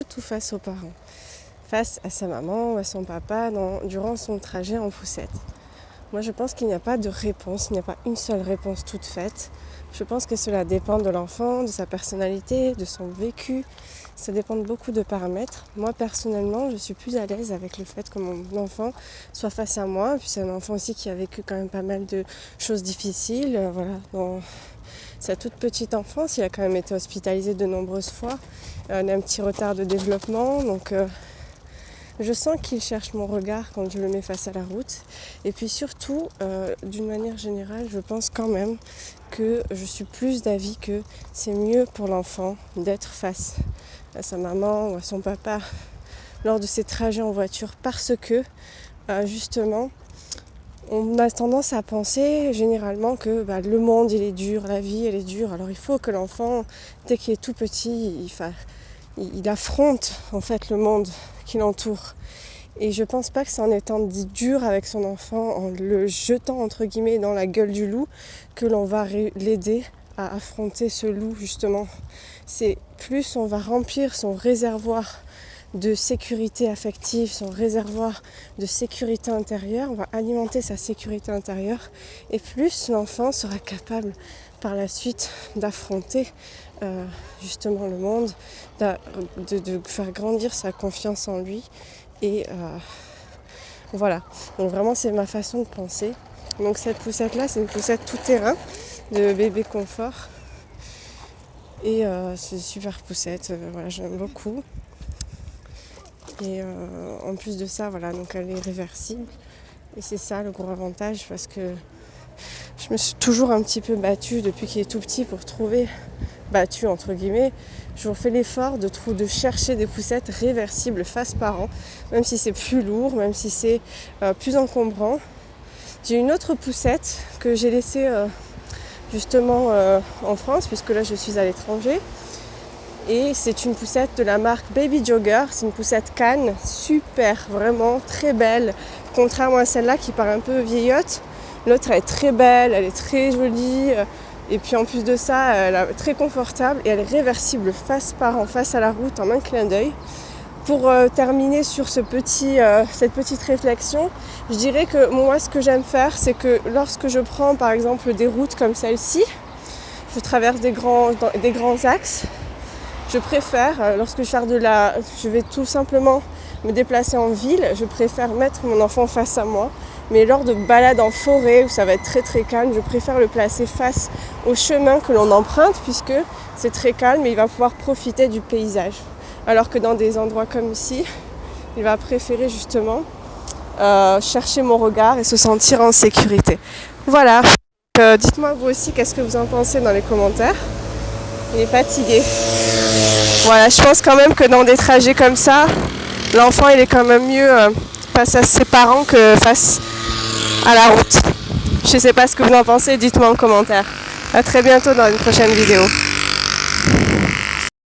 tout face aux parents, face à sa maman ou à son papa durant son trajet en poussette. Moi je pense qu'il n'y a pas de réponse, il n'y a pas une seule réponse toute faite. Je pense que cela dépend de l'enfant, de sa personnalité, de son vécu. Ça dépend de beaucoup de paramètres. Moi personnellement, je suis plus à l'aise avec le fait que mon enfant soit face à moi. Puis c'est un enfant aussi qui a vécu quand même pas mal de choses difficiles. Dans sa toute petite enfance, il a quand même été hospitalisé de nombreuses fois. Il a un petit retard de développement, donc je sens qu'il cherche mon regard quand je le mets face à la route. Et puis surtout, d'une manière générale, je pense quand même que je suis plus d'avis que c'est mieux pour l'enfant d'être face à sa maman ou à son papa lors de ses trajets en voiture parce que, justement, on a tendance à penser généralement que le monde il est dur, la vie elle est dure. Alors il faut que l'enfant, dès qu'il est tout petit, il affronte en fait le monde qui l'entoure. Et je pense pas que c'est en étant dit dur avec son enfant, en le jetant entre guillemets dans la gueule du loup, que l'on va l'aider à affronter ce loup justement. C'est plus on va remplir son réservoir de sécurité affective, son réservoir de sécurité intérieure, on va alimenter sa sécurité intérieure et plus l'enfant sera capable par la suite d'affronter justement le monde, de faire grandir sa confiance en lui et voilà. Donc vraiment c'est ma façon de penser. Donc cette poussette là c'est une poussette tout terrain de bébé confort et c'est une super poussette, j'aime beaucoup. Et en plus de ça, donc elle est réversible. Et c'est ça le gros avantage parce que je me suis toujours un petit peu battue depuis qu'il est tout petit pour trouver, battue entre guillemets, je fais l'effort de chercher des poussettes réversibles face parent, même si c'est plus lourd, même si c'est plus encombrant. J'ai une autre poussette que j'ai laissée justement en France, puisque là je suis à l'étranger. Et c'est une poussette de la marque Baby Jogger, c'est une poussette Cannes, super, vraiment très belle, contrairement à celle-là qui paraît un peu vieillotte. L'autre elle est très belle, elle est très jolie, et puis en plus de ça, elle est très confortable et elle est réversible face à la route en un clin d'œil. Pour terminer sur cette petite réflexion, je dirais que moi ce que j'aime faire, c'est que lorsque je prends par exemple des routes comme celle-ci, je traverse des grands axes. Je préfère, lorsque je vais tout simplement me déplacer en ville, je préfère mettre mon enfant face à moi. Mais lors de balades en forêt où ça va être très très calme, je préfère le placer face au chemin que l'on emprunte puisque c'est très calme et il va pouvoir profiter du paysage. Alors que dans des endroits comme ici, il va préférer justement chercher mon regard et se sentir en sécurité. Voilà. Dites-moi vous aussi qu'est-ce que vous en pensez dans les commentaires. Il est fatigué. Voilà, je pense quand même que dans des trajets comme ça, l'enfant il est quand même mieux face à ses parents que face à la route. Je sais pas ce que vous en pensez, dites-moi en commentaire. À très bientôt dans une prochaine vidéo.